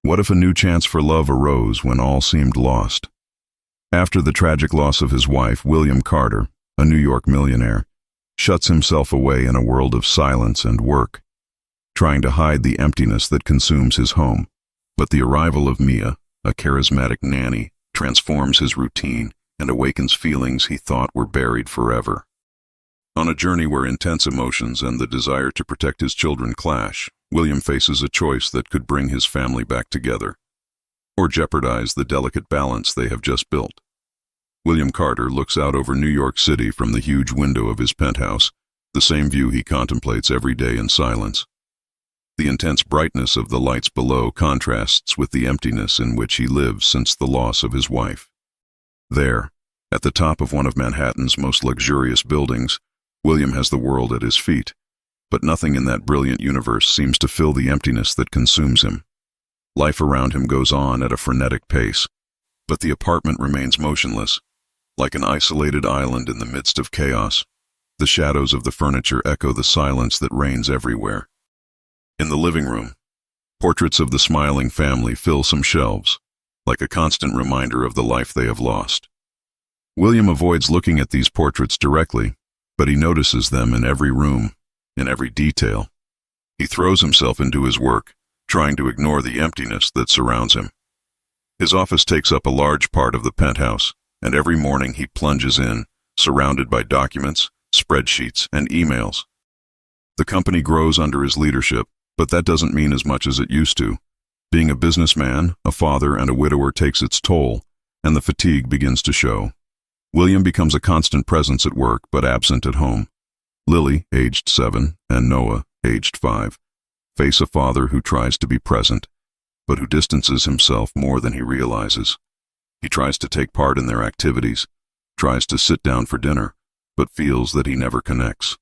What if a new chance for love arose when all seemed lost? After the tragic loss of his wife, William Carter, a New York millionaire, shuts himself away in a world of silence and work, trying to hide the emptiness that consumes his home. But the arrival of Mia, a charismatic nanny, transforms his routine and awakens feelings he thought were buried forever. On a journey where intense emotions and the desire to protect his children clash, William faces a choice that could bring his family back together, or jeopardize the delicate balance they have just built. William Carter looks out over New York City from the huge window of his penthouse, the same view he contemplates every day in silence. The intense brightness of the lights below contrasts with the emptiness in which he lives since the loss of his wife. There, at the top of one of Manhattan's most luxurious buildings, William has the world at his feet, but nothing in that brilliant universe seems to fill the emptiness that consumes him. Life around him goes on at a frenetic pace, but the apartment remains motionless, like an isolated island in the midst of chaos. The shadows of the furniture echo the silence that reigns everywhere. In the living room, portraits of the smiling family fill some shelves, like a constant reminder of the life they have lost. William avoids looking at these portraits directly, but he notices them in every room, in every detail. He throws himself into his work, trying to ignore the emptiness that surrounds him. His office takes up a large part of the penthouse, and every morning he plunges in, surrounded by documents, spreadsheets, and emails. The company grows under his leadership, but that doesn't mean as much as it used to. Being a businessman, a father, and a widower takes its toll, and the fatigue begins to show. William becomes a constant presence at work, but absent at home. Lily, aged 7, and Noah, aged 5, face a father who tries to be present, but who distances himself more than he realizes. He tries to take part in their activities, tries to sit down for dinner, but feels that he never connects.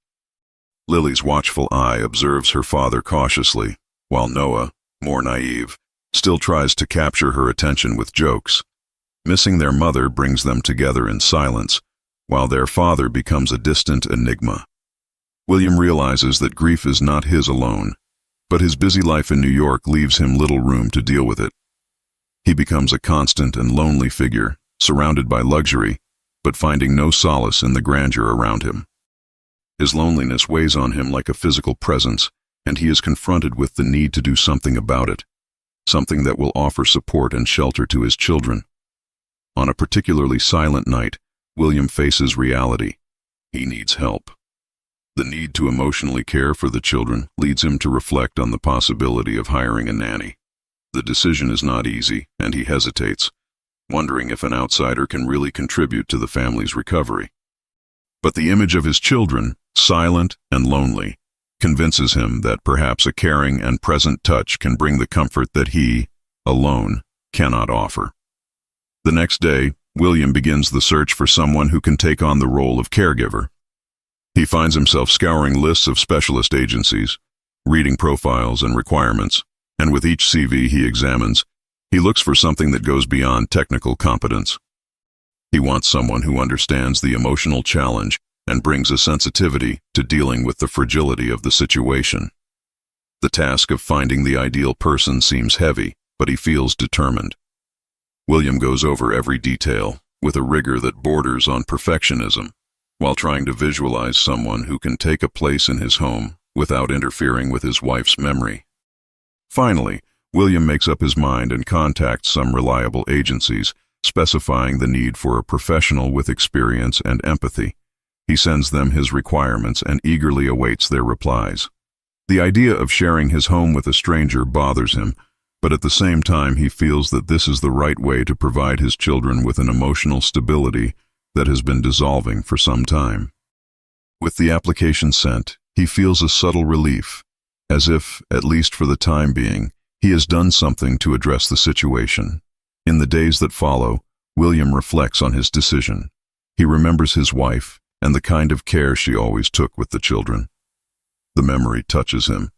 Lily's watchful eye observes her father cautiously, while Noah, more naive, still tries to capture her attention with jokes. Missing their mother brings them together in silence, while their father becomes a distant enigma. William realizes that grief is not his alone, but his busy life in New York leaves him little room to deal with it. He becomes a constant and lonely figure, surrounded by luxury, but finding no solace in the grandeur around him. His loneliness weighs on him like a physical presence, and he is confronted with the need to do something about it, something that will offer support and shelter to his children. On a particularly silent night, William faces reality. He needs help. The need to emotionally care for the children leads him to reflect on the possibility of hiring a nanny. The decision is not easy, and he hesitates, wondering if an outsider can really contribute to the family's recovery. But the image of his children, silent and lonely, convinces him that perhaps a caring and present touch can bring the comfort that he, alone, cannot offer. The next day, William begins the search for someone who can take on the role of caregiver. He finds himself scouring lists of specialist agencies, reading profiles and requirements, and with each CV he examines, he looks for something that goes beyond technical competence. He wants someone who understands the emotional challenge and brings a sensitivity to dealing with the fragility of the situation. The task of finding the ideal person seems heavy, but he feels determined. William goes over every detail, with a rigor that borders on perfectionism, while trying to visualize someone who can take a place in his home without interfering with his wife's memory. Finally, William makes up his mind and contacts some reliable agencies, specifying the need for a professional with experience and empathy. He sends them his requirements and eagerly awaits their replies. The idea of sharing his home with a stranger bothers him, but at the same time he feels that this is the right way to provide his children with an emotional stability that has been dissolving for some time. With the application sent, he feels a subtle relief, as if, at least for the time being, he has done something to address the situation. In the days that follow, William reflects on his decision. He remembers his wife and the kind of care she always took with the children. The memory touches him,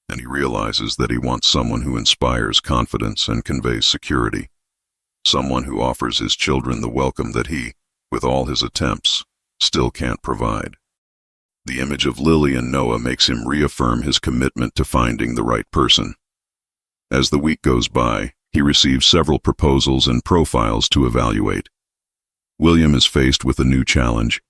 and he realizes that he wants someone who inspires confidence and conveys security, someone who offers his children the welcome that he, with all his attempts, still can't provide. The image of Lily and Noah makes him reaffirm his commitment to finding the right person. As the week goes by, he receives several proposals and profiles to evaluate. William is faced with a new challenge: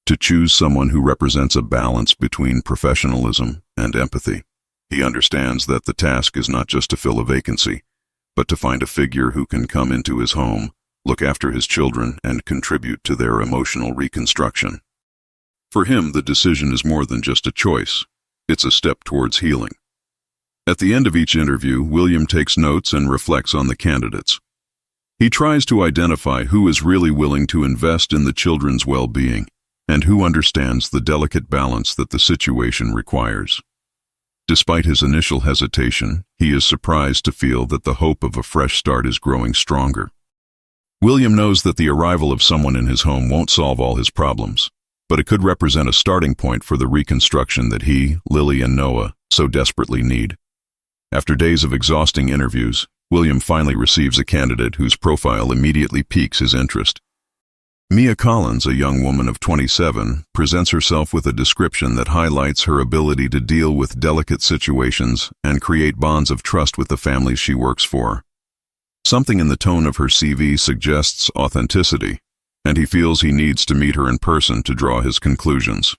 to choose someone who represents a balance between professionalism and empathy. He understands that the task is not just to fill a vacancy, but to find a figure who can come into his home, look after his children, and contribute to their emotional reconstruction. For him, the decision is more than just a choice. It's a step towards healing. At the end of each interview, William takes notes and reflects on the candidates. He tries to identify who is really willing to invest in the children's well-being and who understands the delicate balance that the situation requires. Despite his initial hesitation, he is surprised to feel that the hope of a fresh start is growing stronger. William knows that the arrival of someone in his home won't solve all his problems, but it could represent a starting point for the reconstruction that he, Lily, and Noah so desperately need. After days of exhausting interviews, William finally receives a candidate whose profile immediately piques his interest. Mia Collins, a young woman of 27, presents herself with a description that highlights her ability to deal with delicate situations and create bonds of trust with the families she works for. Something in the tone of her CV suggests authenticity, and he feels he needs to meet her in person to draw his conclusions.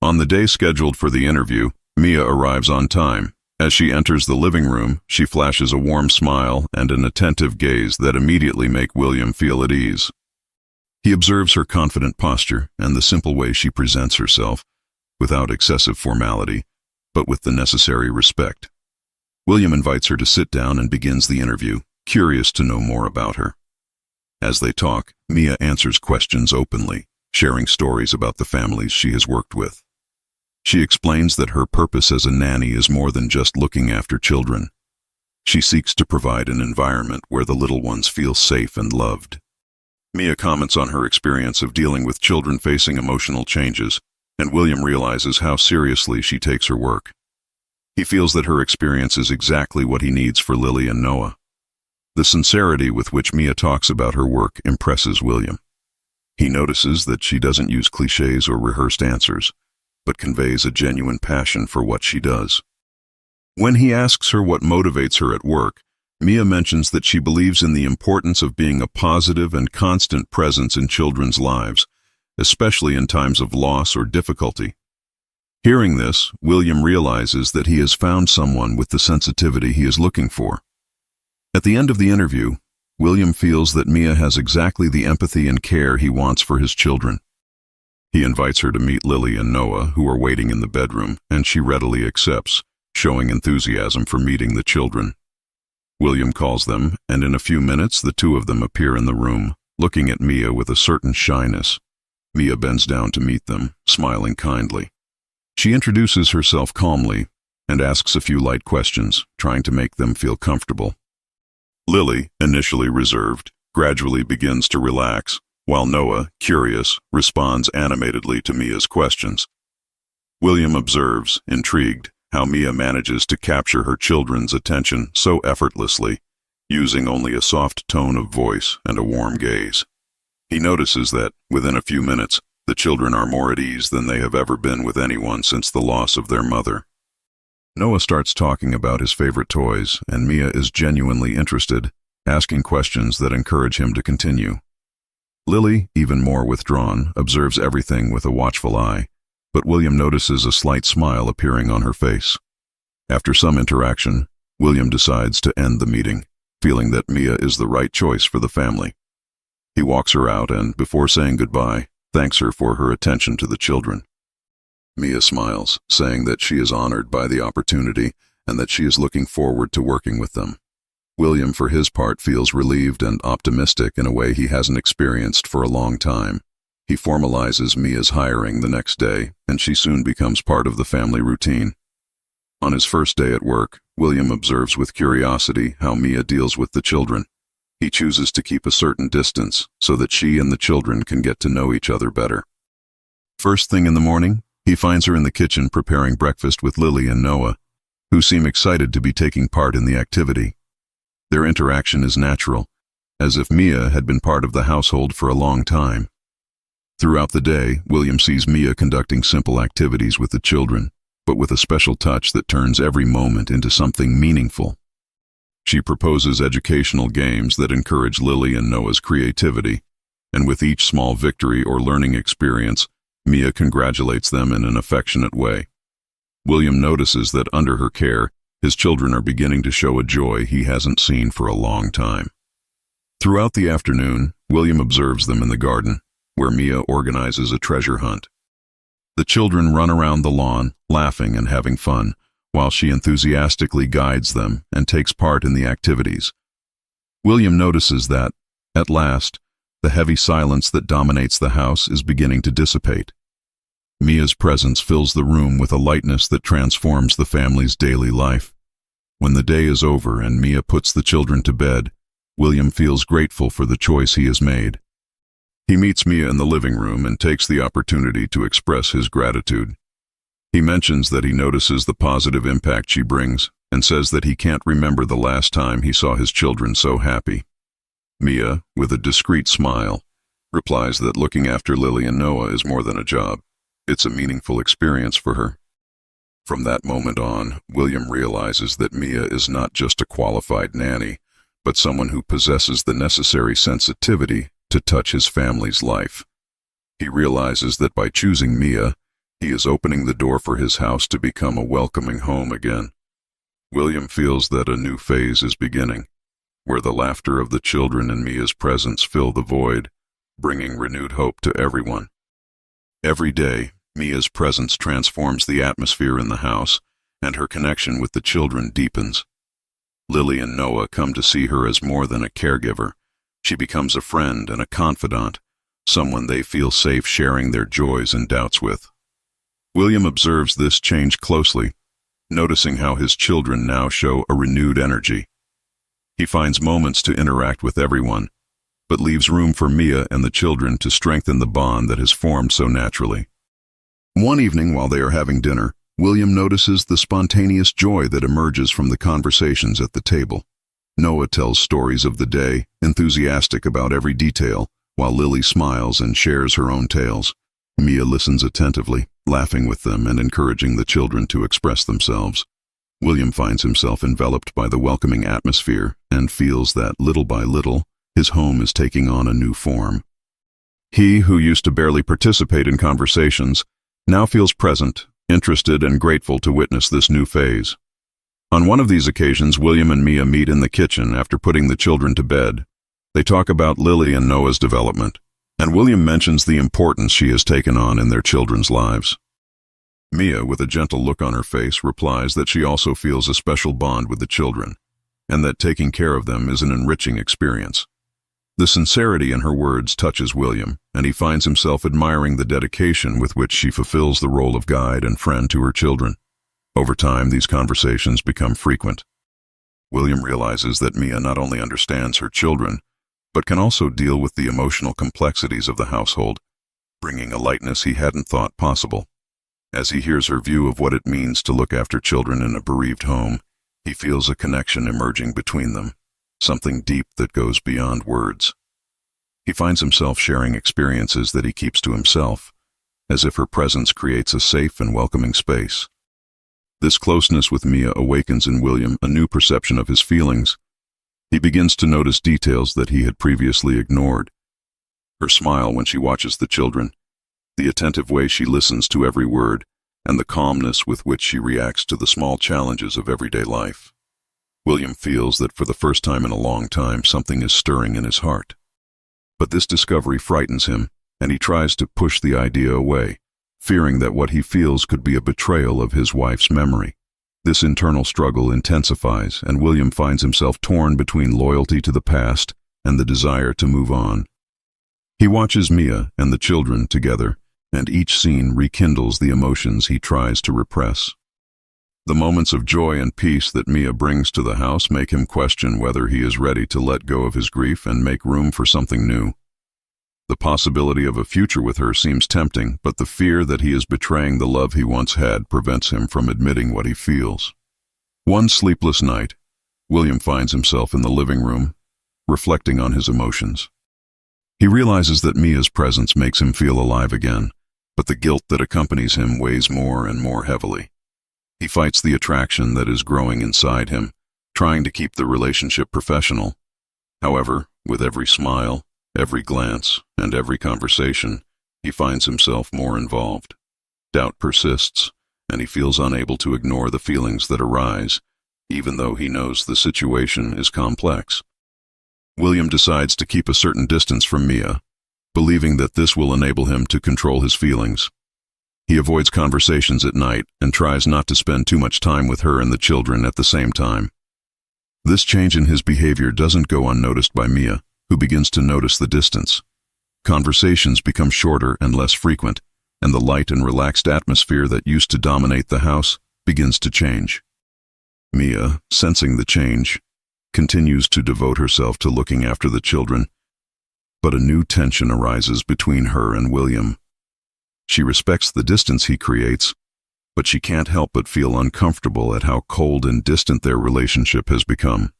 On the day scheduled for the interview, Mia arrives on time. As she enters the living room, she flashes a warm smile and an attentive gaze that immediately make William feel at ease. He observes her confident posture and the simple way she presents herself, without excessive formality, but with the necessary respect. William invites her to sit down and begins the interview, curious to know more about her. As they talk, Mia answers questions openly, sharing stories about the families she has worked with. She explains that her purpose as a nanny is more than just looking after children. She seeks to provide an environment where the little ones feel safe and loved. Mia comments on her experience of dealing with children facing emotional changes, and William realizes how seriously she takes her work. He feels that her experience is exactly what he needs for Lily and Noah. The sincerity with which Mia talks about her work impresses William. He notices that she doesn't use cliches or rehearsed answers, but conveys a genuine passion for what she does. When he asks her what motivates her at work, Mia mentions that she believes in the importance of being a positive and constant presence in children's lives, especially in times of loss or difficulty. Hearing this, William realizes that he has found someone with the sensitivity he is looking for. At the end of the interview, William feels that Mia has exactly the empathy and care he wants for his children. He invites her to meet Lily and Noah, who are waiting in the bedroom, and she readily accepts, showing enthusiasm for meeting the children. William calls them, and in a few minutes the two of them appear in the room, looking at Mia with a certain shyness. Mia bends down to meet them, smiling kindly. She introduces herself calmly and asks a few light questions, trying to make them feel comfortable. Lily, initially reserved, gradually begins to relax, while Noah, curious, responds animatedly to Mia's questions. William observes, intrigued, how Mia manages to capture her children's attention so effortlessly, using only a soft tone of voice and a warm gaze. He notices that, within a few minutes, the children are more at ease than they have ever been with anyone since the loss of their mother. Noah starts talking about his favorite toys, and Mia is genuinely interested, asking questions that encourage him to continue. Lily, even more withdrawn, observes everything with a watchful eye, but William notices a slight smile appearing on her face. After some interaction, William decides to end the meeting, feeling that Mia is the right choice for the family. He walks her out and, before saying goodbye, thanks her for her attention to the children. Mia smiles, saying that she is honored by the opportunity and that she is looking forward to working with them. William, for his part, feels relieved and optimistic in a way he hasn't experienced for a long time. He formalizes Mia's hiring the next day, and she soon becomes part of the family routine. On his first day at work, William observes with curiosity how Mia deals with the children. He chooses to keep a certain distance so that she and the children can get to know each other better. First thing in the morning, he finds her in the kitchen preparing breakfast with Lily and Noah, who seem excited to be taking part in the activity. Their interaction is natural, as if Mia had been part of the household for a long time. Throughout the day, William sees Mia conducting simple activities with the children, but with a special touch that turns every moment into something meaningful. She proposes educational games that encourage Lily and Noah's creativity, and with each small victory or learning experience, Mia congratulates them in an affectionate way. William notices that under her care, his children are beginning to show a joy he hasn't seen for a long time. Throughout the afternoon, William observes them in the garden, where Mia organizes a treasure hunt. The children run around the lawn, laughing and having fun, while she enthusiastically guides them and takes part in the activities. William notices that, at last, the heavy silence that dominates the house is beginning to dissipate. Mia's presence fills the room with a lightness that transforms the family's daily life. When the day is over and Mia puts the children to bed, William feels grateful for the choice he has made. He meets Mia in the living room and takes the opportunity to express his gratitude. He mentions that he notices the positive impact she brings and says that he can't remember the last time he saw his children so happy. Mia, with a discreet smile, replies that looking after Lily and Noah is more than a job. It's a meaningful experience for her. From that moment on, William realizes that Mia is not just a qualified nanny, but someone who possesses the necessary sensitivity to touch his family's life. He realizes that by choosing Mia, he is opening the door for his house to become a welcoming home again. William feels that a new phase is beginning, where the laughter of the children and Mia's presence fill the void, bringing renewed hope to everyone. Every day, Mia's presence transforms the atmosphere in the house, and her connection with the children deepens. Lily and Noah come to see her as more than a caregiver. She becomes a friend and a confidant, someone they feel safe sharing their joys and doubts with. William observes this change closely, noticing how his children now show a renewed energy. He finds moments to interact with everyone, but leaves room for Mia and the children to strengthen the bond that has formed so naturally. One evening while they are having dinner, William notices the spontaneous joy that emerges from the conversations at the table. Noah tells stories of the day, enthusiastic about every detail, while Lily smiles and shares her own tales. Mia listens attentively, laughing with them and encouraging the children to express themselves. William finds himself enveloped by the welcoming atmosphere and feels that, little by little, his home is taking on a new form. He, who used to barely participate in conversations, now feels present, interested, and grateful to witness this new phase. On one of these occasions, William and Mia meet in the kitchen after putting the children to bed. They talk about Lily and Noah's development, and William mentions the importance she has taken on in their children's lives. Mia, with a gentle look on her face, replies that she also feels a special bond with the children, and that taking care of them is an enriching experience. The sincerity in her words touches William, and he finds himself admiring the dedication with which she fulfills the role of guide and friend to her children. Over time, these conversations become frequent. William realizes that Mia not only understands her children, but can also deal with the emotional complexities of the household, bringing a lightness he hadn't thought possible. As he hears her view of what it means to look after children in a bereaved home, he feels a connection emerging between them, something deep that goes beyond words. He finds himself sharing experiences that he keeps to himself, as if her presence creates a safe and welcoming space. This closeness with Mia awakens in William a new perception of his feelings. He begins to notice details that he had previously ignored. Her smile when she watches the children, the attentive way she listens to every word, and the calmness with which she reacts to the small challenges of everyday life. William feels that for the first time in a long time, something is stirring in his heart. But this discovery frightens him, and he tries to push the idea away, fearing that what he feels could be a betrayal of his wife's memory. This internal struggle intensifies, and William finds himself torn between loyalty to the past and the desire to move on. He watches Mia and the children together, and each scene rekindles the emotions he tries to repress. The moments of joy and peace that Mia brings to the house make him question whether he is ready to let go of his grief and make room for something new. The possibility of a future with her seems tempting, but the fear that he is betraying the love he once had prevents him from admitting what he feels. One sleepless night, William finds himself in the living room, reflecting on his emotions. He realizes that Mia's presence makes him feel alive again, but the guilt that accompanies him weighs more and more heavily. He fights the attraction that is growing inside him, trying to keep the relationship professional. However, with every smile, every glance, and every conversation, he finds himself more involved. Doubt persists, and he feels unable to ignore the feelings that arise, even though he knows the situation is complex. William decides to keep a certain distance from Mia, believing that this will enable him to control his feelings. He avoids conversations at night and tries not to spend too much time with her and the children at the same time. This change in his behavior doesn't go unnoticed by Mia, who begins to notice the distance. Conversations become shorter and less frequent, and the light and relaxed atmosphere that used to dominate the house begins to change. Mia, sensing the change, continues to devote herself to looking after the children, but a new tension arises between her and William. She respects the distance he creates, but she can't help but feel uncomfortable at how cold and distant their relationship has become.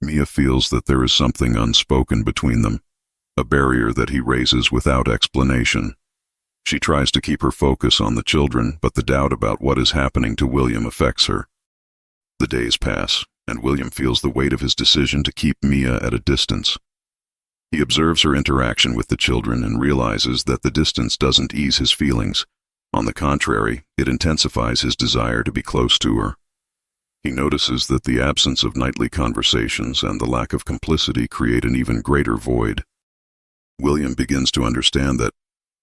Mia feels that there is something unspoken between them, a barrier that he raises without explanation. She tries to keep her focus on the children, but the doubt about what is happening to William affects her. The days pass, and William feels the weight of his decision to keep Mia at a distance. He observes her interaction with the children and realizes that the distance doesn't ease his feelings. On the contrary, it intensifies his desire to be close to her. He notices that the absence of nightly conversations and the lack of complicity create an even greater void. William begins to understand that,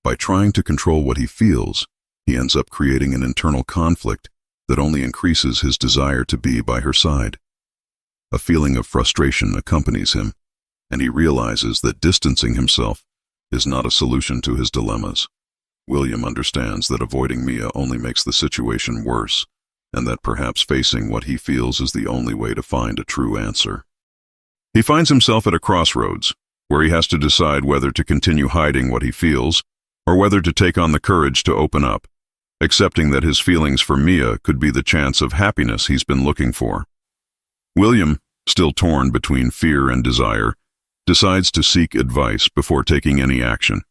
by trying to control what he feels, he ends up creating an internal conflict that only increases his desire to be by her side. A feeling of frustration accompanies him, and he realizes that distancing himself is not a solution to his dilemmas. William understands that avoiding Mia only makes the situation worse, and that perhaps facing what he feels is the only way to find a true answer. He finds himself at a crossroads, where he has to decide whether to continue hiding what he feels, or whether to take on the courage to open up, accepting that his feelings for Mia could be the chance of happiness he's been looking for. William, still torn between fear and desire, decides to seek advice before taking any action.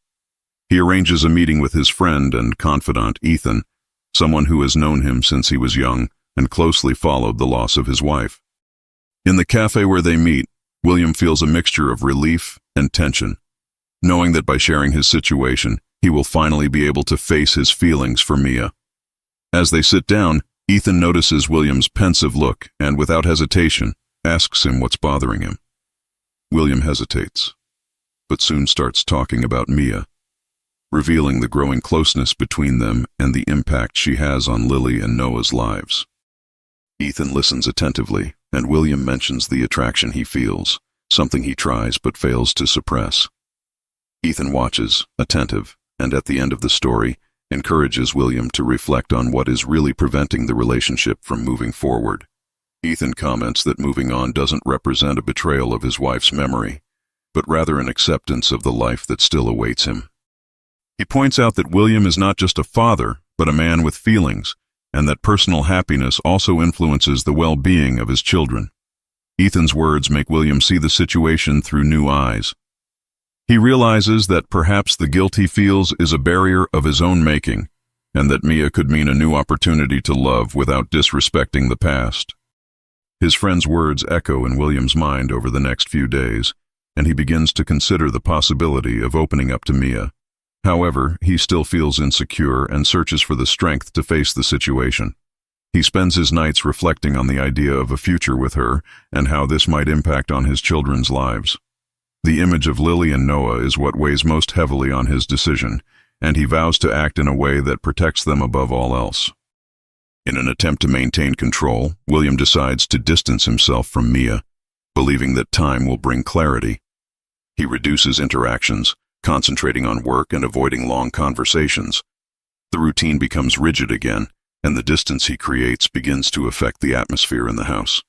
He arranges a meeting with his friend and confidant Ethan, someone who has known him since he was young and closely followed the loss of his wife. In the cafe where they meet, William feels a mixture of relief and tension, knowing that by sharing his situation, he will finally be able to face his feelings for Mia. As they sit down, Ethan notices William's pensive look and, without hesitation, asks him what's bothering him. William hesitates, but soon starts talking about Mia, revealing the growing closeness between them and the impact she has on Lily and Noah's lives. Ethan listens attentively, and William mentions the attraction he feels, something he tries but fails to suppress. Ethan watches, attentive, and at the end of the story, encourages William to reflect on what is really preventing the relationship from moving forward. Ethan comments that moving on doesn't represent a betrayal of his wife's memory, but rather an acceptance of the life that still awaits him. He points out that William is not just a father, but a man with feelings, and that personal happiness also influences the well-being of his children. Ethan's words make William see the situation through new eyes. He realizes that perhaps the guilt he feels is a barrier of his own making, and that Mia could mean a new opportunity to love without disrespecting the past. His friend's words echo in William's mind over the next few days, and he begins to consider the possibility of opening up to Mia. However, he still feels insecure and searches for the strength to face the situation. He spends his nights reflecting on the idea of a future with her and how this might impact on his children's lives. The image of Lily and Noah is what weighs most heavily on his decision, and he vows to act in a way that protects them above all else. In an attempt to maintain control, William decides to distance himself from Mia, believing that time will bring clarity. He reduces interactions, concentrating on work and avoiding long conversations. The routine becomes rigid again, and the distance he creates begins to affect the atmosphere in the house.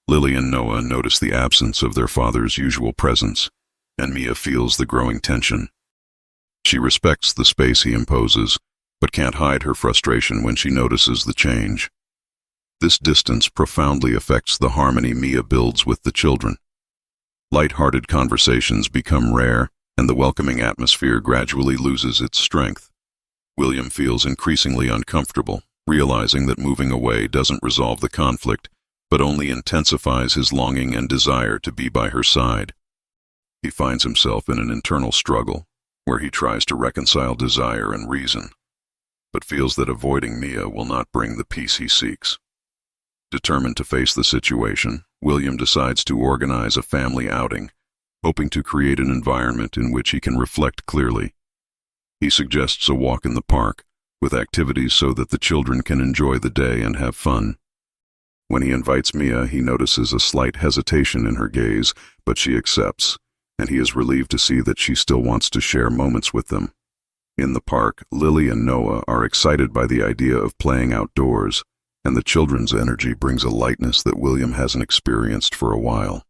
Lily and Noah notice the absence of their father's usual presence, and Mia feels the growing tension. She respects the space he imposes, but can't hide her frustration when she notices the change. This distance profoundly affects the harmony Mia builds with the children. Light-hearted conversations become rare, and the welcoming atmosphere gradually loses its strength. William feels increasingly uncomfortable, realizing that moving away doesn't resolve the conflict, but only intensifies his longing and desire to be by her side. He finds himself in an internal struggle, where he tries to reconcile desire and reason, but feels that avoiding Mia will not bring the peace he seeks. Determined to face the situation, William decides to organize a family outing, hoping to create an environment in which he can reflect clearly. He suggests a walk in the park, with activities so that the children can enjoy the day and have fun. When he invites Mia, he notices a slight hesitation in her gaze, but she accepts, and he is relieved to see that she still wants to share moments with them. In the park, Lily and Noah are excited by the idea of playing outdoors, and the children's energy brings a lightness that William hasn't experienced for a while.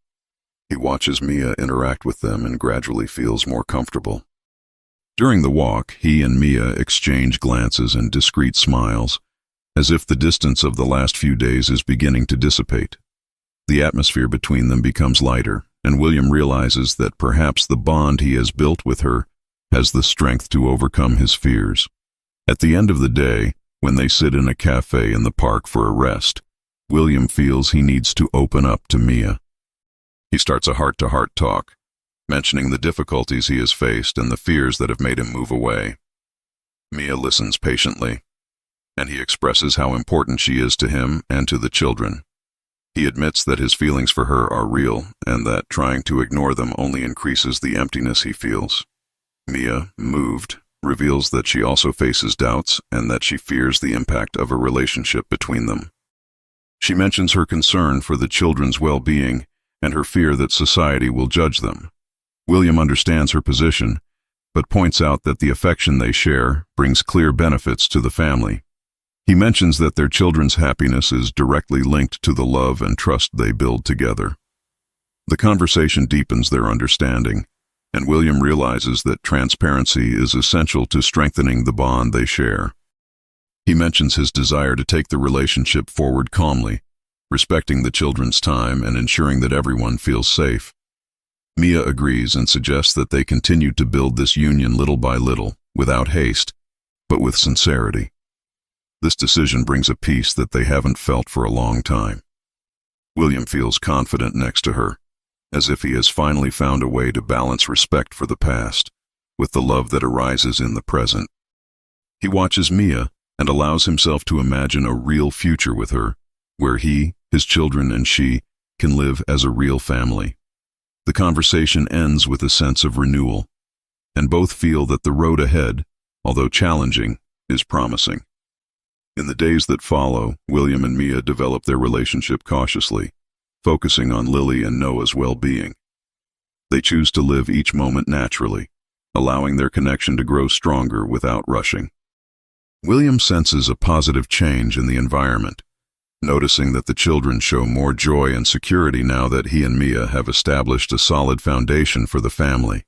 He watches Mia interact with them and gradually feels more comfortable. During the walk, he and Mia exchange glances and discreet smiles, as if the distance of the last few days is beginning to dissipate. The atmosphere between them becomes lighter, and William realizes that perhaps the bond he has built with her has the strength to overcome his fears. At the end of the day, when they sit in a cafe in the park for a rest, William feels he needs to open up to Mia. He starts a heart-to-heart talk, mentioning the difficulties he has faced and the fears that have made him move away. Mia listens patiently, and he expresses how important she is to him and to the children. He admits that his feelings for her are real and that trying to ignore them only increases the emptiness he feels. Mia, moved, reveals that she also faces doubts and that she fears the impact of a relationship between them. She mentions her concern for the children's well-being and her fear that society will judge them. William understands her position, but points out that the affection they share brings clear benefits to the family. He mentions that their children's happiness is directly linked to the love and trust they build together. The conversation deepens their understanding, and William realizes that transparency is essential to strengthening the bond they share. He mentions his desire to take the relationship forward calmly, respecting the children's time and ensuring that everyone feels safe. Mia agrees and suggests that they continue to build this union little by little, without haste, but with sincerity. This decision brings a peace that they haven't felt for a long time. William feels confident next to her, as if he has finally found a way to balance respect for the past with the love that arises in the present. He watches Mia and allows himself to imagine a real future with her, where he, his children, and she can live as a real family. The conversation ends with a sense of renewal, and both feel that the road ahead, although challenging, is promising. In the days that follow, William and Mia develop their relationship cautiously, focusing on Lily and Noah's well-being. They choose to live each moment naturally, allowing their connection to grow stronger without rushing. William senses a positive change in the environment, noticing that the children show more joy and security now that he and Mia have established a solid foundation for the family.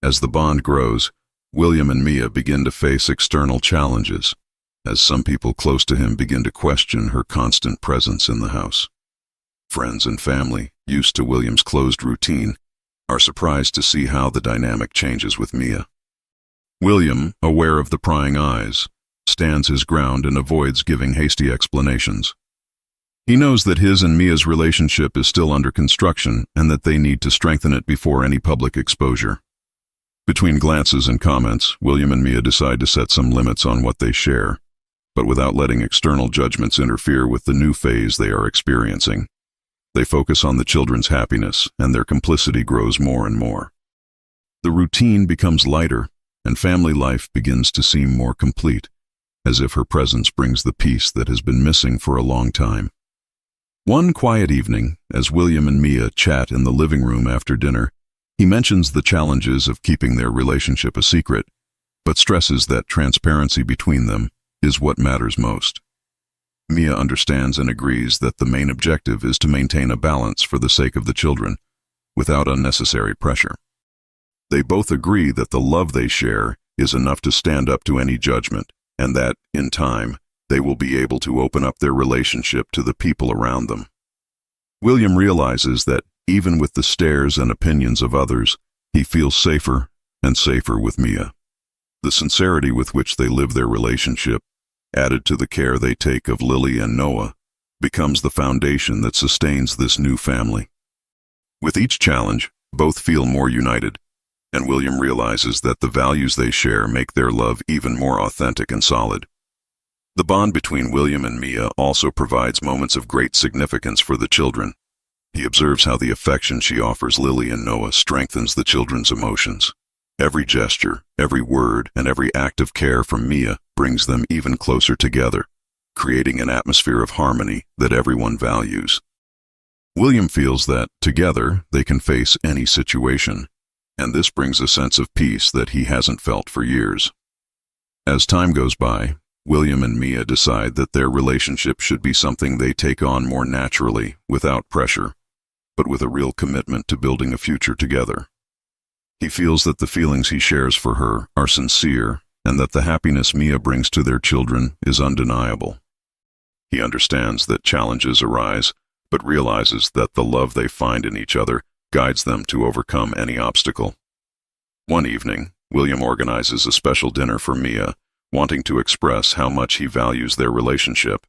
As the bond grows, William and Mia begin to face external challenges, as some people close to him begin to question her constant presence in the house. Friends and family, used to William's closed routine, are surprised to see how the dynamic changes with Mia. William, aware of the prying eyes, stands his ground and avoids giving hasty explanations. He knows that his and Mia's relationship is still under construction and that they need to strengthen it before any public exposure. Between glances and comments, William and Mia decide to set some limits on what they share, but without letting external judgments interfere with the new phase they are experiencing. They focus on the children's happiness, and their complicity grows more and more. The routine becomes lighter, and family life begins to seem more complete, as if her presence brings the peace that has been missing for a long time. One quiet evening, as William and Mia chat in the living room after dinner, he mentions the challenges of keeping their relationship a secret, but stresses that transparency between them is what matters most. Mia understands and agrees that the main objective is to maintain a balance for the sake of the children, without unnecessary pressure. They both agree that the love they share is enough to stand up to any judgment, and that, in time, they will be able to open up their relationship to the people around them. William realizes that, even with the stares and opinions of others, he feels safer and safer with Mia. The sincerity with which they live their relationship, added to the care they take of Lily and Noah, becomes the foundation that sustains this new family. With each challenge, both feel more united, and William realizes that the values they share make their love even more authentic and solid. The bond between William and Mia also provides moments of great significance for the children. He observes how the affection she offers Lily and Noah strengthens the children's emotions. Every gesture, every word, and every act of care from Mia brings them even closer together, creating an atmosphere of harmony that everyone values. William feels that, together, they can face any situation, and this brings a sense of peace that he hasn't felt for years. As time goes by, William and Mia decide that their relationship should be something they take on more naturally, without pressure, but with a real commitment to building a future together. He feels that the feelings he shares for her are sincere, and that the happiness Mia brings to their children is undeniable. He understands that challenges arise, but realizes that the love they find in each other guides them to overcome any obstacle. One evening, William organizes a special dinner for Mia, wanting to express how much he values their relationship.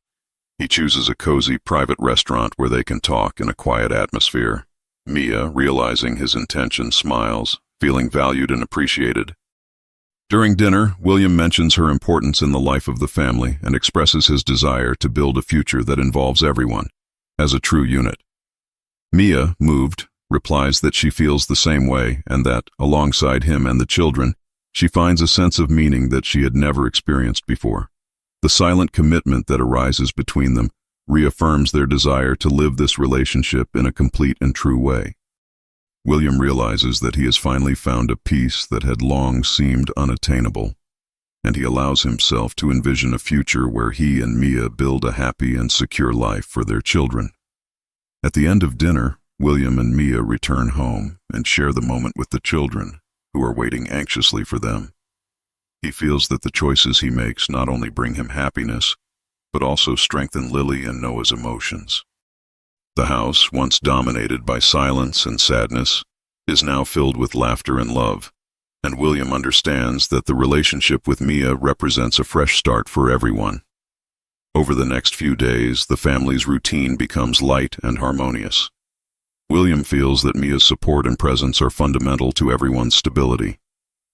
He chooses a cozy private restaurant where they can talk in a quiet atmosphere. Mia, realizing his intention, smiles, feeling valued and appreciated. During dinner, William mentions her importance in the life of the family and expresses his desire to build a future that involves everyone, as a true unit. Mia, moved, replies that she feels the same way and that, alongside him and the children, she finds a sense of meaning that she had never experienced before. The silent commitment that arises between them reaffirms their desire to live this relationship in a complete and true way. William realizes that he has finally found a peace that had long seemed unattainable, and he allows himself to envision a future where he and Mia build a happy and secure life for their children. At the end of dinner, William and Mia return home and share the moment with the children, who are waiting anxiously for them. He feels that the choices he makes not only bring him happiness, but also strengthen Lily and Noah's emotions. The house, once dominated by silence and sadness, is now filled with laughter and love, and William understands that the relationship with Mia represents a fresh start for everyone. Over the next few days, the family's routine becomes light and harmonious. William feels that Mia's support and presence are fundamental to everyone's stability.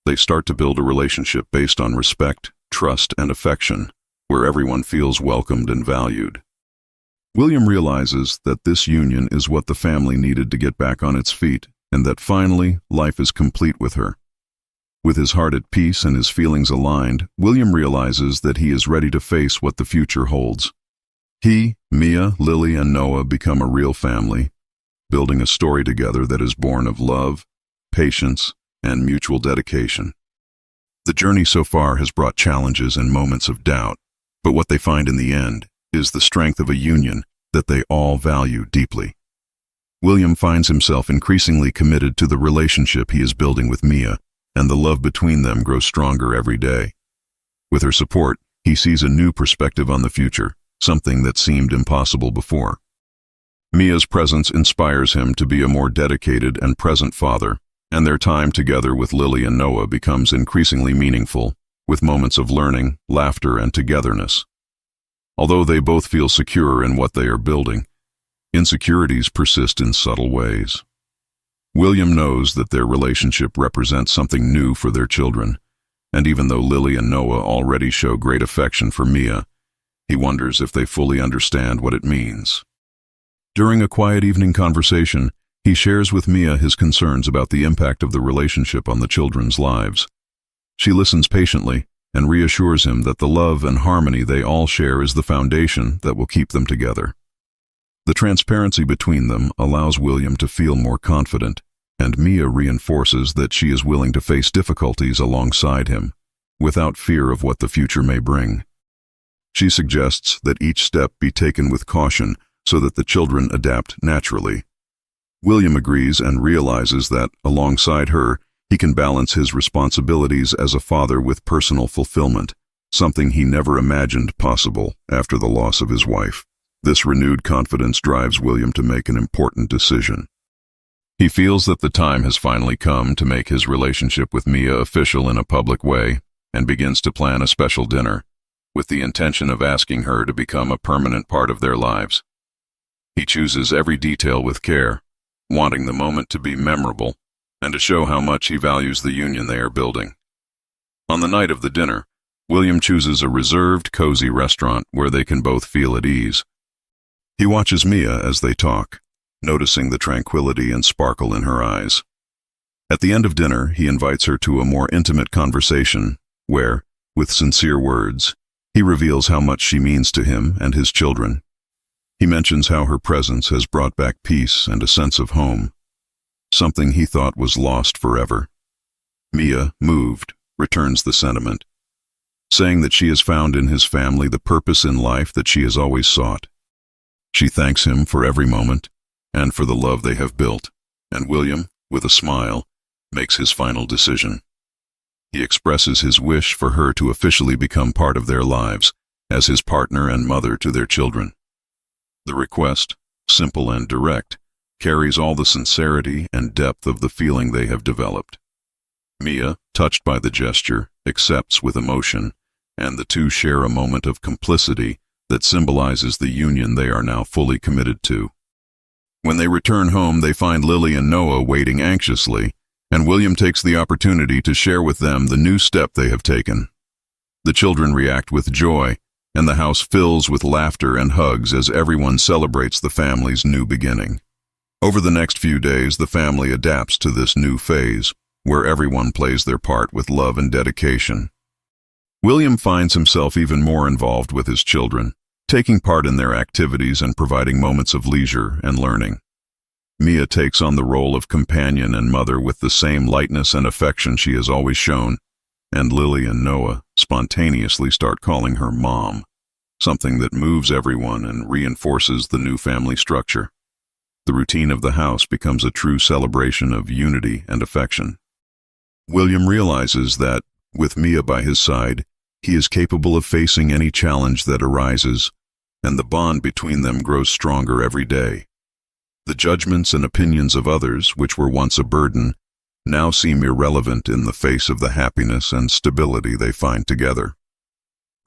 They start to build a relationship based on respect, trust, and affection, where everyone feels welcomed and valued. William realizes that this union is what the family needed to get back on its feet, and that finally, life is complete with her. With his heart at peace and his feelings aligned, William realizes that he is ready to face what the future holds. He, Mia, Lily, and Noah become a real family, building a story together that is born of love, patience, and mutual dedication. The journey so far has brought challenges and moments of doubt, but what they find in the end is the strength of a union that they all value deeply. William finds himself increasingly committed to the relationship he is building with Mia, and the love between them grows stronger every day. With her support, he sees a new perspective on the future, something that seemed impossible before. Mia's presence inspires him to be a more dedicated and present father, and their time together with Lily and Noah becomes increasingly meaningful, with moments of learning, laughter, and togetherness. Although they both feel secure in what they are building, insecurities persist in subtle ways. William knows that their relationship represents something new for their children, and even though Lily and Noah already show great affection for Mia, he wonders if they fully understand what it means. During a quiet evening conversation, he shares with Mia his concerns about the impact of the relationship on the children's lives. She listens patiently and reassures him that the love and harmony they all share is the foundation that will keep them together. The transparency between them allows William to feel more confident, and Mia reinforces that she is willing to face difficulties alongside him, without fear of what the future may bring. She suggests that each step be taken with caution so that the children adapt naturally. William agrees and realizes that, alongside her, he can balance his responsibilities as a father with personal fulfillment, something he never imagined possible after the loss of his wife. This renewed confidence drives William to make an important decision. He feels that the time has finally come to make his relationship with Mia official in a public way, and begins to plan a special dinner, with the intention of asking her to become a permanent part of their lives. He chooses every detail with care, wanting the moment to be memorable and to show how much he values the union they are building. On the night of the dinner, William chooses a reserved, cozy restaurant where they can both feel at ease. He watches Mia as they talk, noticing the tranquility and sparkle in her eyes. At the end of dinner, he invites her to a more intimate conversation where, with sincere words, he reveals how much she means to him and his children. He mentions how her presence has brought back peace and a sense of home, something he thought was lost forever. Mia, moved, returns the sentiment, saying that she has found in his family the purpose in life that she has always sought. She thanks him for every moment and for the love they have built, and William, with a smile, makes his final decision. He expresses his wish for her to officially become part of their lives as his partner and mother to their children. The request, simple and direct, carries all the sincerity and depth of the feeling they have developed. Mia, touched by the gesture, accepts with emotion, and the two share a moment of complicity that symbolizes the union they are now fully committed to. When they return home, they find Lily and Noah waiting anxiously, and William takes the opportunity to share with them the new step they have taken. The children react with joy, and the house fills with laughter and hugs as everyone celebrates the family's new beginning. Over the next few days, the family adapts to this new phase, where everyone plays their part with love and dedication. William finds himself even more involved with his children, taking part in their activities and providing moments of leisure and learning. Mia takes on the role of companion and mother with the same lightness and affection she has always shown, and Lily and Noah spontaneously start calling her Mom, something that moves everyone and reinforces the new family structure. The routine of the house becomes a true celebration of unity and affection. William realizes that, with Mia by his side, he is capable of facing any challenge that arises, and the bond between them grows stronger every day. The judgments and opinions of others, which were once a burden, now seem irrelevant in the face of the happiness and stability they find together.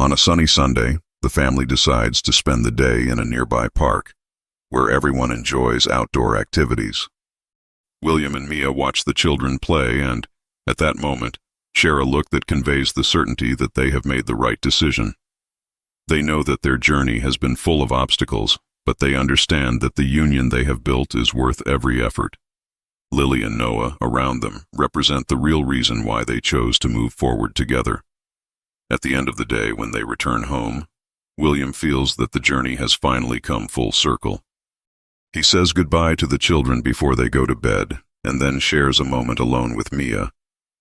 On a sunny Sunday, the family decides to spend the day in a nearby park, where everyone enjoys outdoor activities. William and Mia watch the children play and, at that moment, share a look that conveys the certainty that they have made the right decision. They know that their journey has been full of obstacles, but they understand that the union they have built is worth every effort. Lily and Noah, around them, represent the real reason why they chose to move forward together. At the end of the day, when they return home, William feels that the journey has finally come full circle. He says goodbye to the children before they go to bed, and then shares a moment alone with Mia,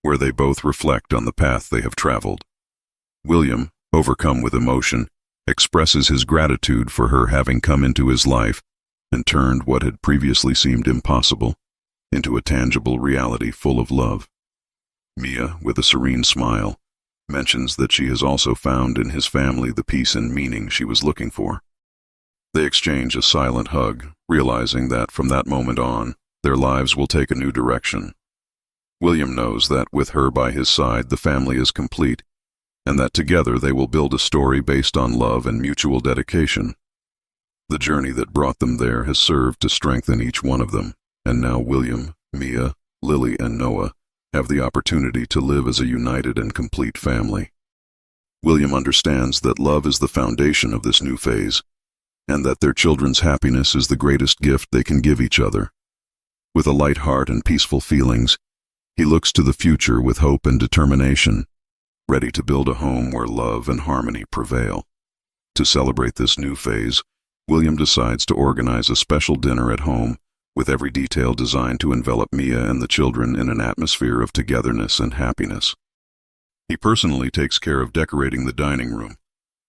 where they both reflect on the path they have traveled. William, overcome with emotion, expresses his gratitude for her having come into his life and turned what had previously seemed impossible into a tangible reality full of love. Mia, with a serene smile, mentions that she has also found in his family the peace and meaning she was looking for. They exchange a silent hug, realizing that from that moment on, their lives will take a new direction. William knows that with her by his side, the family is complete, and that together they will build a story based on love and mutual dedication. The journey that brought them there has served to strengthen each one of them, and now William, Mia, Lily, and Noah have the opportunity to live as a united and complete family. William understands that love is the foundation of this new phase, and that their children's happiness is the greatest gift they can give each other. With a light heart and peaceful feelings, he looks to the future with hope and determination, ready to build a home where love and harmony prevail. To celebrate this new phase, William decides to organize a special dinner at home, with every detail designed to envelop Mia and the children in an atmosphere of togetherness and happiness. He personally takes care of decorating the dining room,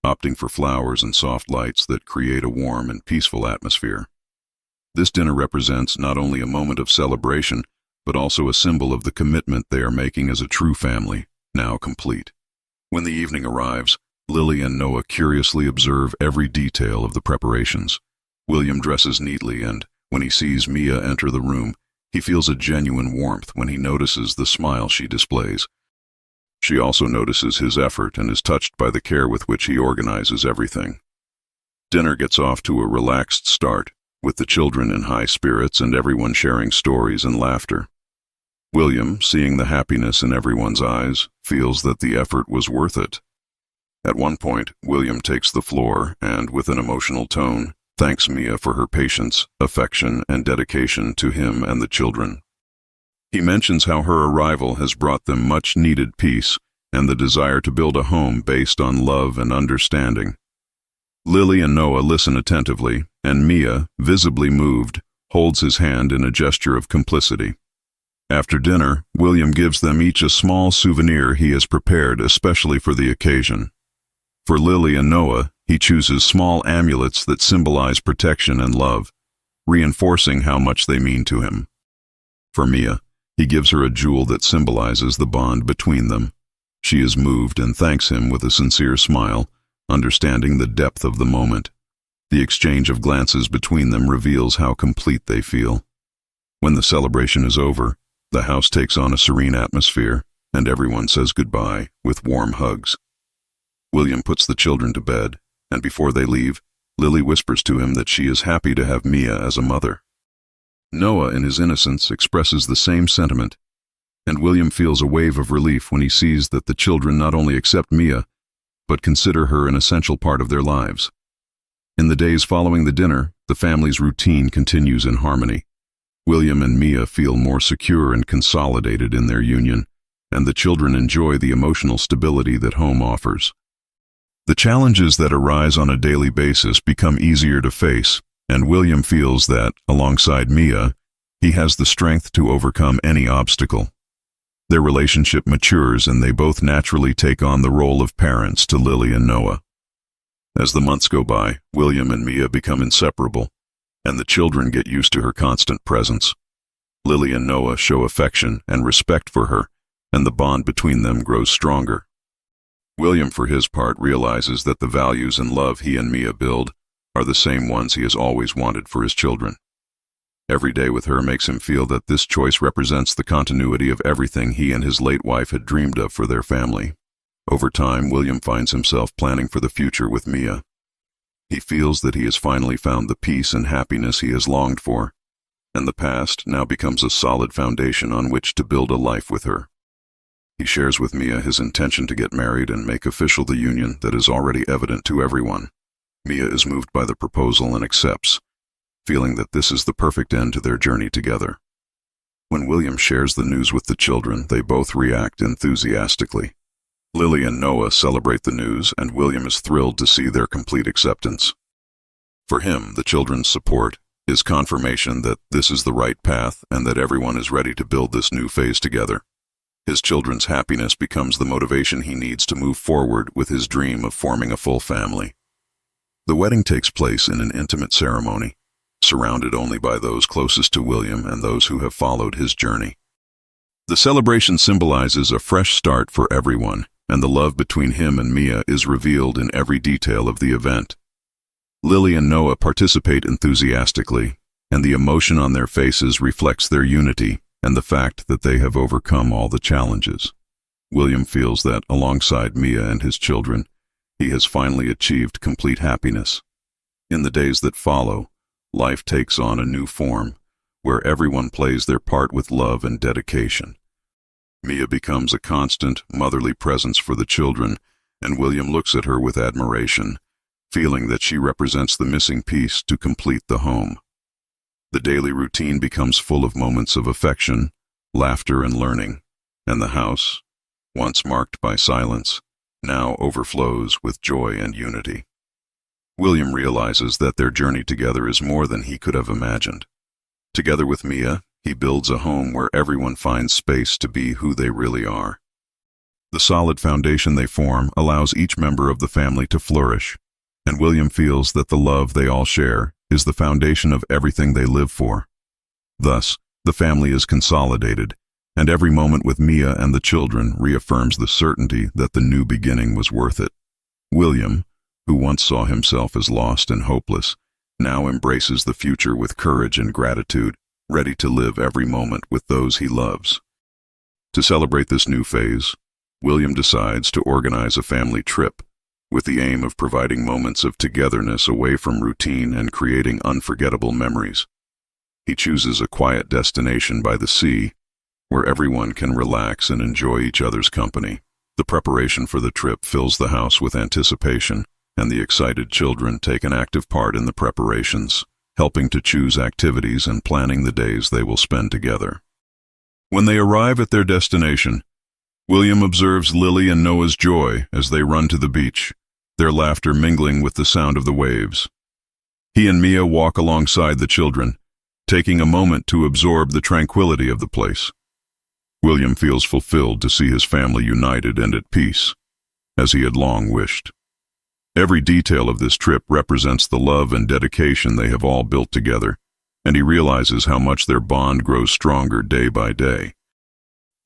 opting for flowers and soft lights that create a warm and peaceful atmosphere. This dinner represents not only a moment of celebration, but also a symbol of the commitment they are making as a true family, now complete. When the evening arrives, Lily and Noah curiously observe every detail of the preparations. William dresses neatly, and when he sees Mia enter the room, he feels a genuine warmth when he notices the smile she displays. She also notices his effort and is touched by the care with which he organizes everything. Dinner gets off to a relaxed start, with the children in high spirits and everyone sharing stories and laughter. William, seeing the happiness in everyone's eyes, feels that the effort was worth it. At one point, William takes the floor and, with an emotional tone, thanks Mia for her patience, affection, and dedication to him and the children. He mentions how her arrival has brought them much-needed peace and the desire to build a home based on love and understanding. Lily and Noah listen attentively, and Mia, visibly moved, holds his hand in a gesture of complicity. After dinner, William gives them each a small souvenir he has prepared especially for the occasion. For Lily and Noah, he chooses small amulets that symbolize protection and love, reinforcing how much they mean to him. For Mia, he gives her a jewel that symbolizes the bond between them. She is moved and thanks him with a sincere smile, understanding the depth of the moment. The exchange of glances between them reveals how complete they feel. When the celebration is over, the house takes on a serene atmosphere, and everyone says goodbye with warm hugs. William puts the children to bed, and before they leave, Lily whispers to him that she is happy to have Mia as a mother. Noah, in his innocence, expresses the same sentiment, and William feels a wave of relief when he sees that the children not only accept Mia, but consider her an essential part of their lives. In the days following the dinner, the family's routine continues in harmony. William and Mia feel more secure and consolidated in their union, and the children enjoy the emotional stability that home offers. The challenges that arise on a daily basis become easier to face, and William feels that, alongside Mia, he has the strength to overcome any obstacle. Their relationship matures and they both naturally take on the role of parents to Lily and Noah. As the months go by, William and Mia become inseparable, and the children get used to her constant presence. Lily and Noah show affection and respect for her, and the bond between them grows stronger. William, for his part, realizes that the values and love he and Mia build are the same ones he has always wanted for his children. Every day with her makes him feel that this choice represents the continuity of everything he and his late wife had dreamed of for their family. Over time, William finds himself planning for the future with Mia. He feels that he has finally found the peace and happiness he has longed for, and the past now becomes a solid foundation on which to build a life with her. He shares with Mia his intention to get married and make official the union that is already evident to everyone. Mia is moved by the proposal and accepts, feeling that this is the perfect end to their journey together. When William shares the news with the children, they both react enthusiastically. Lily and Noah celebrate the news, and William is thrilled to see their complete acceptance. For him, the children's support is confirmation that this is the right path and that everyone is ready to build this new phase together. His children's happiness becomes the motivation he needs to move forward with his dream of forming a full family. The wedding takes place in an intimate ceremony, surrounded only by those closest to William and those who have followed his journey. The celebration symbolizes a fresh start for everyone, and the love between him and Mia is revealed in every detail of the event. Lily and Noah participate enthusiastically, and the emotion on their faces reflects their unity and the fact that they have overcome all the challenges. William feels that, alongside Mia and his children, he has finally achieved complete happiness. In the days that follow, life takes on a new form, where everyone plays their part with love and dedication. Mia becomes a constant, motherly presence for the children, and William looks at her with admiration, feeling that she represents the missing piece to complete the home. The daily routine becomes full of moments of affection, laughter, and learning, and the house, once marked by silence, now overflows with joy and unity. William realizes that their journey together is more than he could have imagined. Together with Mia, he builds a home where everyone finds space to be who they really are. The solid foundation they form allows each member of the family to flourish, and William feels that the love they all share is the foundation of everything they live for. Thus, the family is consolidated, and every moment with Mia and the children reaffirms the certainty that the new beginning was worth it. William, who once saw himself as lost and hopeless, now embraces the future with courage and gratitude, ready to live every moment with those he loves. To celebrate this new phase, William decides to organize a family trip with the aim of providing moments of togetherness away from routine and creating unforgettable memories. He chooses a quiet destination by the sea where everyone can relax and enjoy each other's company. The preparation for the trip fills the house with anticipation, and the excited children take an active part in the preparations, helping to choose activities and planning the days they will spend together. When they arrive at their destination, William observes Lily and Noah's joy as they run to the beach, their laughter mingling with the sound of the waves. He and Mia walk alongside the children, taking a moment to absorb the tranquility of the place. William feels fulfilled to see his family united and at peace, as he had long wished. Every detail of this trip represents the love and dedication they have all built together, and he realizes how much their bond grows stronger day by day.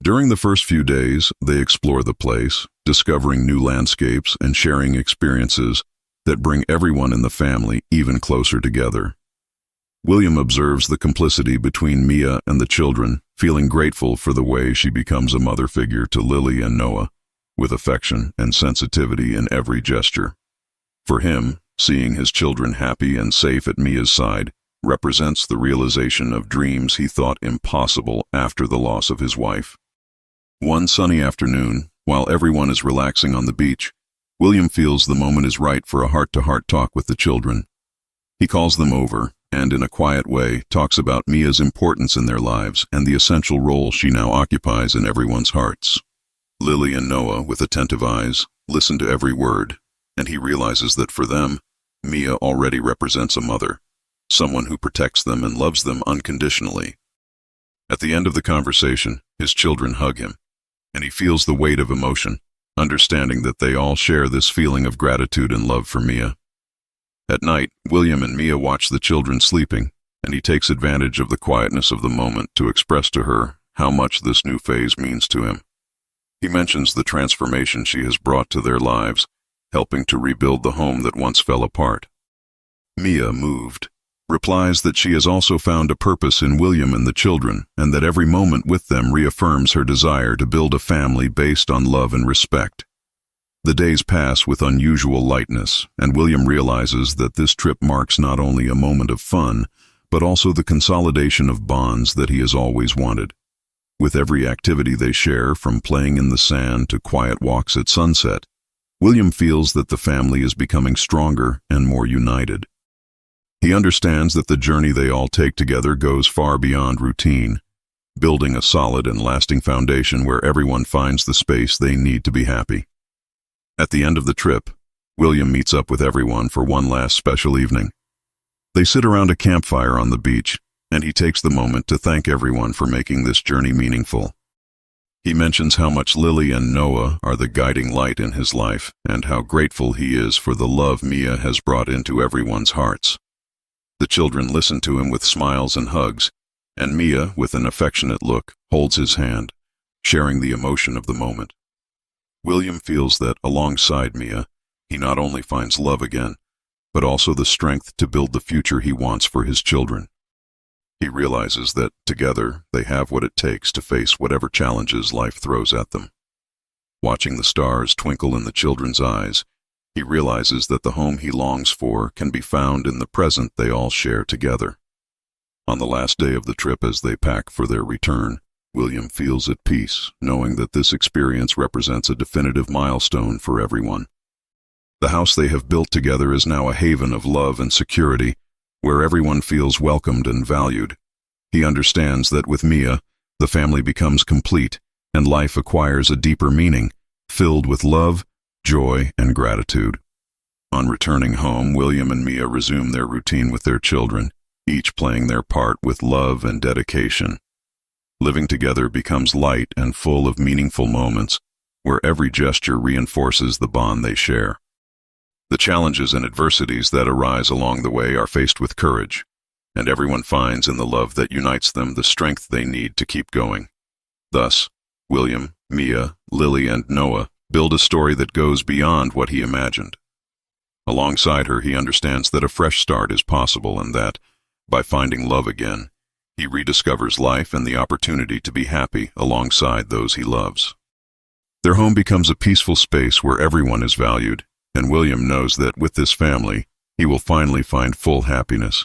During the first few days, they explore the place, discovering new landscapes and sharing experiences that bring everyone in the family even closer together. William observes the complicity between Mia and the children, feeling grateful for the way she becomes a mother figure to Lily and Noah, with affection and sensitivity in every gesture. For him, seeing his children happy and safe at Mia's side represents the realization of dreams he thought impossible after the loss of his wife. One sunny afternoon, while everyone is relaxing on the beach, William feels the moment is right for a heart-to-heart talk with the children. He calls them over and, in a quiet way, talks about Mia's importance in their lives and the essential role she now occupies in everyone's hearts. Lily and Noah, with attentive eyes, listen to every word, and he realizes that for them, Mia already represents a mother, someone who protects them and loves them unconditionally. At the end of the conversation, his children hug him, and he feels the weight of emotion, understanding that they all share this feeling of gratitude and love for Mia. At night, William and Mia watch the children sleeping, and he takes advantage of the quietness of the moment to express to her how much this new phase means to him. He mentions the transformation she has brought to their lives, helping to rebuild the home that once fell apart. Mia, moved, replies that she has also found a purpose in William and the children, and that every moment with them reaffirms her desire to build a family based on love and respect. The days pass with unusual lightness, and William realizes that this trip marks not only a moment of fun, but also the consolidation of bonds that he has always wanted. With every activity they share, from playing in the sand to quiet walks at sunset, William feels that the family is becoming stronger and more united. He understands that the journey they all take together goes far beyond routine, building a solid and lasting foundation where everyone finds the space they need to be happy. At the end of the trip, William meets up with everyone for one last special evening. They sit around a campfire on the beach, and he takes the moment to thank everyone for making this journey meaningful. He mentions how much Lily and Noah are the guiding light in his life, and how grateful he is for the love Mia has brought into everyone's hearts. The children listen to him with smiles and hugs, and Mia, with an affectionate look, holds his hand, sharing the emotion of the moment. William feels that, alongside Mia, he not only finds love again, but also the strength to build the future he wants for his children. He realizes that, together, they have what it takes to face whatever challenges life throws at them. Watching the stars twinkle in the children's eyes, he realizes that the home he longs for can be found in the present they all share together. On the last day of the trip, as they pack for their return, William feels at peace, knowing that this experience represents a definitive milestone for everyone. The house they have built together is now a haven of love and security, where everyone feels welcomed and valued. He understands that with Mia, the family becomes complete, and life acquires a deeper meaning, filled with love, joy, and gratitude. On returning home, William and Mia resume their routine with their children, each playing their part with love and dedication. Living together becomes light and full of meaningful moments, where every gesture reinforces the bond they share. The challenges and adversities that arise along the way are faced with courage, and everyone finds in the love that unites them the strength they need to keep going. Thus, William, Mia, Lily, and Noah build a story that goes beyond what he imagined. Alongside her, he understands that a fresh start is possible and that, by finding love again, he rediscovers life and the opportunity to be happy alongside those he loves. Their home becomes a peaceful space where everyone is valued, and William knows that with this family, he will finally find full happiness.